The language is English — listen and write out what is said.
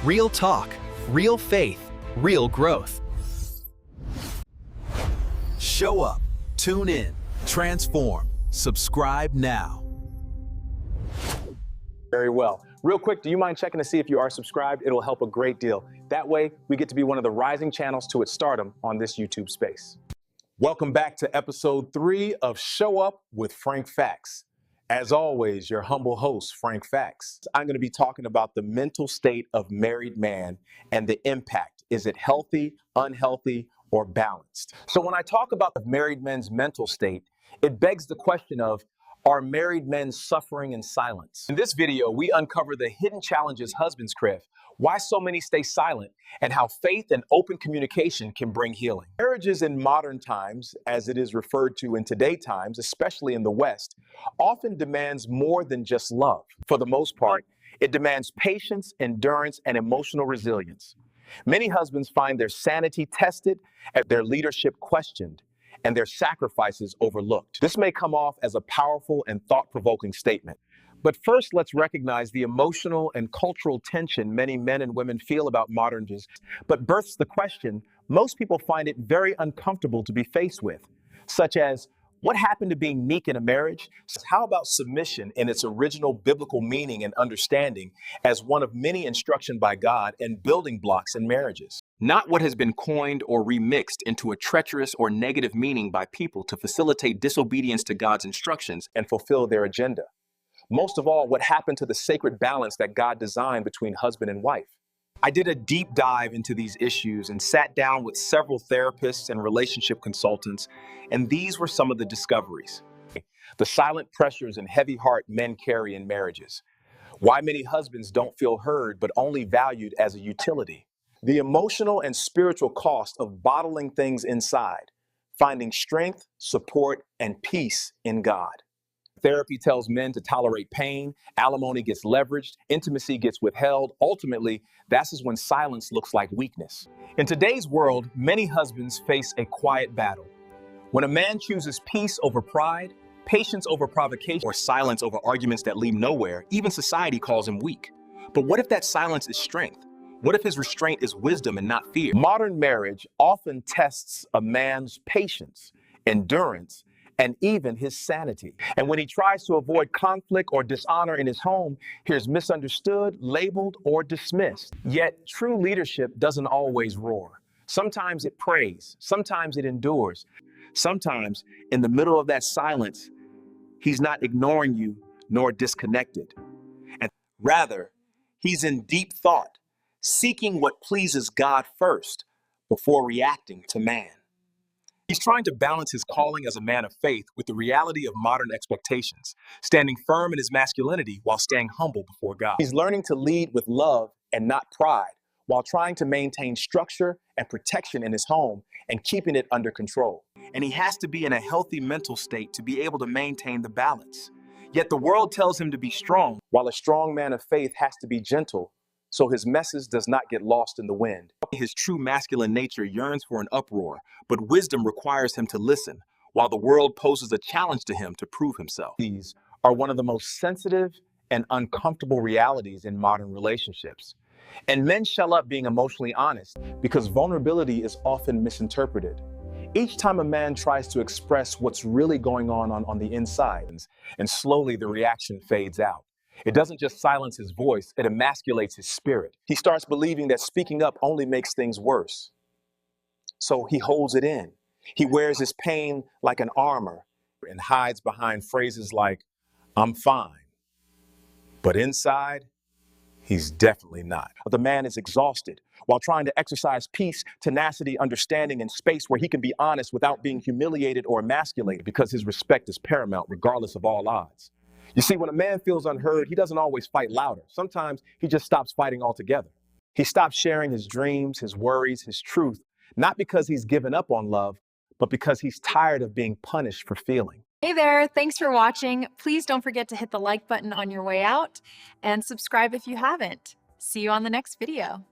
Real talk, real faith, real growth. Show up, tune in, transform, subscribe now. Very well. Real quick, do you mind checking to see if you are subscribed? It'll help a great deal. That way, we get to be one of the rising channels to its stardom on this YouTube space. Welcome back to episode 3 of Show Up with Frank Facts. As always, your humble host, Frank Facts. I'm going to be talking about the mental state of married man and the impact. Is it healthy, unhealthy, or balanced? So when I talk about the married men's mental state, it begs the question of, are married men suffering in silence? In this video, we uncover the hidden challenges husbands crave, why so many stay silent, and how faith and open communication can bring healing. Marriages in modern times, as it is referred to in today's times, especially in the West, often demands more than just love. For the most part, it demands patience, endurance, and emotional resilience. Many husbands find their sanity tested and their leadership questioned, and their sacrifices overlooked. This may come off as a powerful and thought-provoking statement. But first, let's recognize the emotional and cultural tension many men and women feel about modern marriages, but births the question most people find it very uncomfortable to be faced with, such as, what happened to being meek in a marriage? How about submission in its original biblical meaning and understanding as one of many instruction by God and building blocks in marriages? Not what has been coined or remixed into a treacherous or negative meaning by people to facilitate disobedience to God's instructions and fulfill their agenda. Most of all, what happened to the sacred balance that God designed between husband and wife? I did a deep dive into these issues and sat down with several therapists and relationship consultants, and these were some of the discoveries. The silent pressures and heavy heart men carry in marriages. Why many husbands don't feel heard but only valued as a utility. The emotional and spiritual cost of bottling things inside, finding strength, support, and peace in God. Therapy tells men to tolerate pain, alimony gets leveraged, intimacy gets withheld. Ultimately, that's when silence looks like weakness. In today's world, many husbands face a quiet battle. When a man chooses peace over pride, patience over provocation, or silence over arguments that lead nowhere, even society calls him weak. But what if that silence is strength? What if his restraint is wisdom and not fear? Modern marriage often tests a man's patience, endurance, and even his sanity. And when he tries to avoid conflict or dishonor in his home, he is misunderstood, labeled, or dismissed. Yet true leadership doesn't always roar. Sometimes it prays, sometimes it endures. Sometimes in the middle of that silence, he's not ignoring you nor disconnected. And rather, he's in deep thought, seeking what pleases God first before reacting to man. He's trying to balance his calling as a man of faith with the reality of modern expectations, standing firm in his masculinity while staying humble before God. He's learning to lead with love and not pride, while trying to maintain structure and protection in his home and keeping it under control. And he has to be in a healthy mental state to be able to maintain the balance. Yet the world tells him to be strong, while a strong man of faith has to be gentle, so his message does not get lost in the wind. His true masculine nature yearns for an uproar, but wisdom requires him to listen, while the world poses a challenge to him to prove himself. These are one of the most sensitive and uncomfortable realities in modern relationships. And men shell up being emotionally honest because vulnerability is often misinterpreted. Each time a man tries to express what's really going on the inside, and slowly the reaction fades out. It doesn't just silence his voice, it emasculates his spirit. He starts believing that speaking up only makes things worse. So he holds it in. He wears his pain like an armor and hides behind phrases like, I'm fine. But inside, he's definitely not. The man is exhausted while trying to exercise peace, tenacity, understanding, and space where he can be honest without being humiliated or emasculated because his respect is paramount regardless of all odds. You see, when a man feels unheard, he doesn't always fight louder. Sometimes he just stops fighting altogether. He stops sharing his dreams, his worries, his truth, not because he's given up on love, but because he's tired of being punished for feeling. Hey there, thanks for watching. Please don't forget to hit the like button on your way out and subscribe if you haven't. See you on the next video.